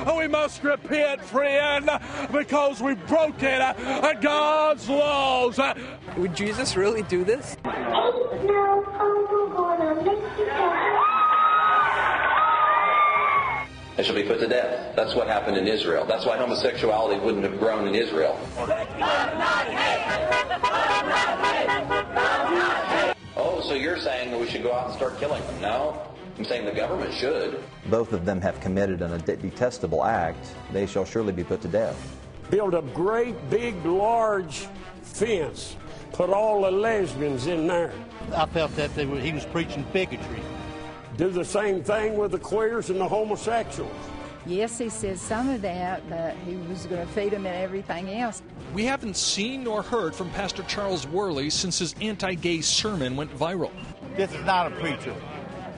We must repent, friend, because we've broken God's laws. Would Jesus really do this? They shall be put to death. That's what happened in Israel. That's why homosexuality wouldn't have grown in Israel. Oh, so you're saying that we should go out and start killing them? No, I'm saying the government should. Both of them have committed a detestable act. They shall surely be put to death. Build a great, big, large fence. Put all the lesbians in there. I felt that he was preaching bigotry. Do the same thing with the queers and the homosexuals. Yes, he says some of that, but he was going to feed them and everything else. We haven't seen nor heard from Pastor Charles Worley since his anti-gay sermon went viral. This is not a preacher.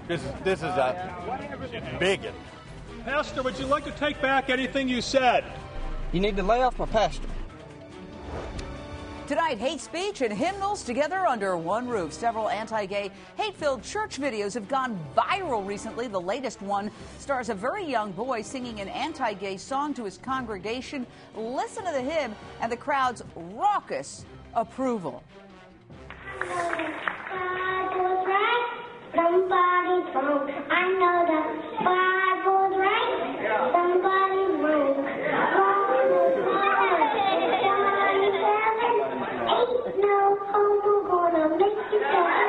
This is a bigot. Pastor, would you like to take back anything you said? You need to lay off my pastor. Tonight, hate speech and hymnals together under one roof. Several anti-gay, hate-filled church videos have gone viral recently. The latest one stars a very young boy singing an anti-gay song to his congregation. Listen to the hymn and the crowd's raucous approval. Somebody's wrong. I know the Bible's right. Somebody's wrong. Ain't no homo gonna make you sad.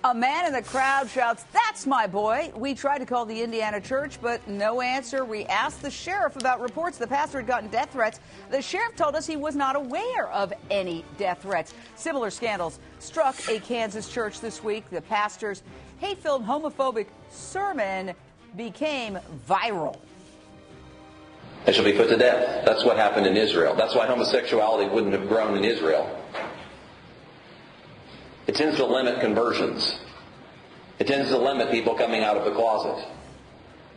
A man in the crowd shouts, "That's my boy." We tried to call the Indiana church, but no answer. We asked the sheriff about reports the pastor had gotten death threats. The sheriff told us he was not aware of any death threats. Similar scandals struck a Kansas church this week. The pastor's hate-filled homophobic sermon became viral. They shall be put to death. That's what happened in Israel. That's why homosexuality wouldn't have grown in Israel. It tends to limit conversions. It tends to limit people coming out of the closet.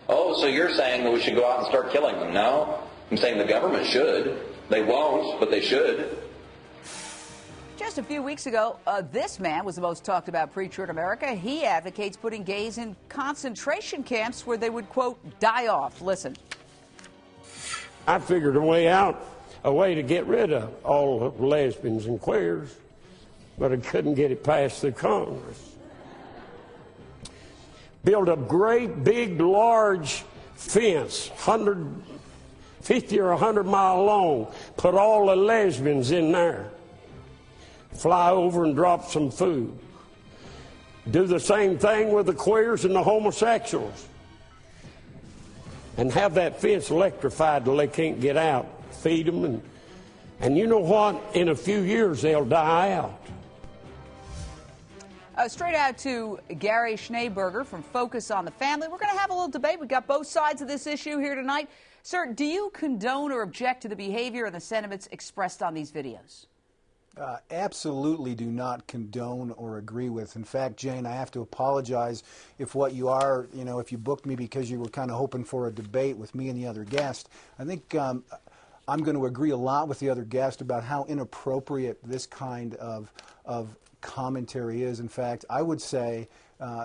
Oh, so you're saying that we should go out and start killing them? No, I'm saying the government should. They won't, but they should. Just a few weeks ago, this man was the most talked about preacher in America. He advocates putting gays in concentration camps where they would, quote, die off. Listen. I figured a way to get rid of all the lesbians and queers, but I couldn't get it passed through Congress. Build a great, big, large fence, 150 or 100 mile long. Put all the lesbians in there. Fly over and drop some food. Do the same thing with the queers and the homosexuals. And have that fence electrified till they can't get out. Feed them. And you know what? In a few years, they'll die out. Straight out to Gary Schneeberger from Focus on the Family. We're going to have a little debate. We've got both sides of this issue here tonight. Sir, do you condone or object to the behavior and the sentiments expressed on these videos? Absolutely do not condone or agree with. In fact, Jane, I have to apologize if what you are, if you booked me because you were kind of hoping for a debate with me and the other guest. I think I'm going to agree a lot with the other guest about how inappropriate this kind of commentary is. In fact, I would say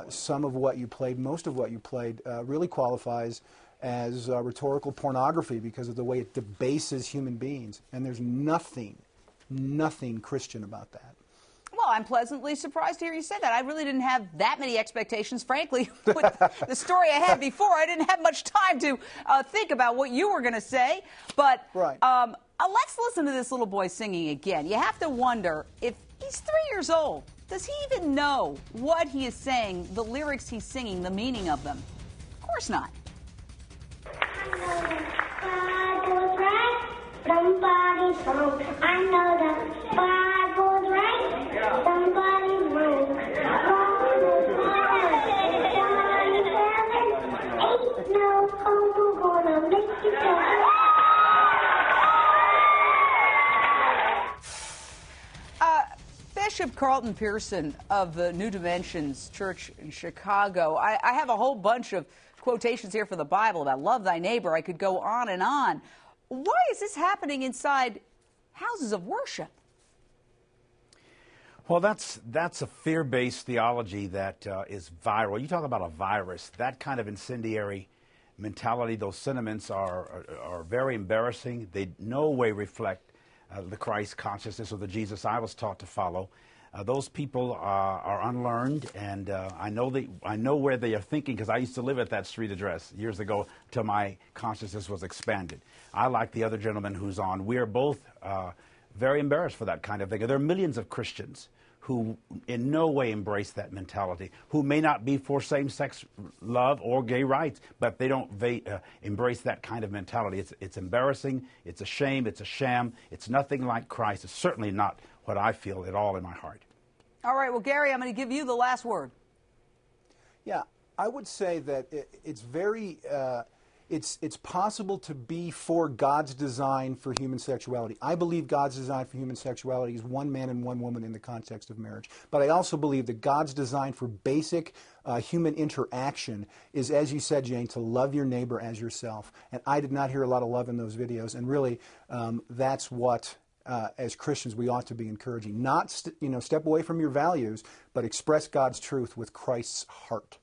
some of what you played, most of what you played, really qualifies as rhetorical pornography because of the way it debases human beings. And there's nothing Christian about that. Well, I'm pleasantly surprised to hear you say that. I really didn't have that many expectations, frankly. With the story I had before, I didn't have much time to think about what you were going to say. But right. Let's listen to this little boy singing again. You have to wonder, if he's 3 years old, does he even know what he is saying, the lyrics he's singing, the meaning of them? Of course not. Somebody's wrong. I know the Bible's right. Somebody's wrong. Ain't no homo gonna make you sad. Bishop Carleton Pearson of the New Dimensions Church in Chicago. I have a whole bunch of quotations here from the Bible about love thy neighbor. I could go on and on. Why is this happening inside houses of worship? Well, that's a fear-based theology that is viral. You talk about a virus. That kind of incendiary mentality, those sentiments are very embarrassing. They no way reflect the Christ consciousness or the Jesus I was taught to follow. Those people are unlearned, and I know where they are thinking, because I used to live at that street address years ago till my consciousness was expanded. I, like the other gentleman who's on, we are both very embarrassed for that kind of thing. There are millions of Christians who in no way embrace that mentality, who may not be for same-sex love or gay rights, but they don't embrace that kind of mentality. It's embarrassing, it's a shame, it's a sham, it's nothing like Christ. It's certainly not what I feel at all in my heart. All right, well, Gary, I'm going to give you the last word. Yeah, I would say that it's very... It's possible to be for God's design for human sexuality. I believe God's design for human sexuality is one man and one woman in the context of marriage. But I also believe that God's design for basic human interaction is, as you said, Jane, to love your neighbor as yourself. And I did not hear a lot of love in those videos. And really, that's what, as Christians, we ought to be encouraging. Not step away from your values, but express God's truth with Christ's heart.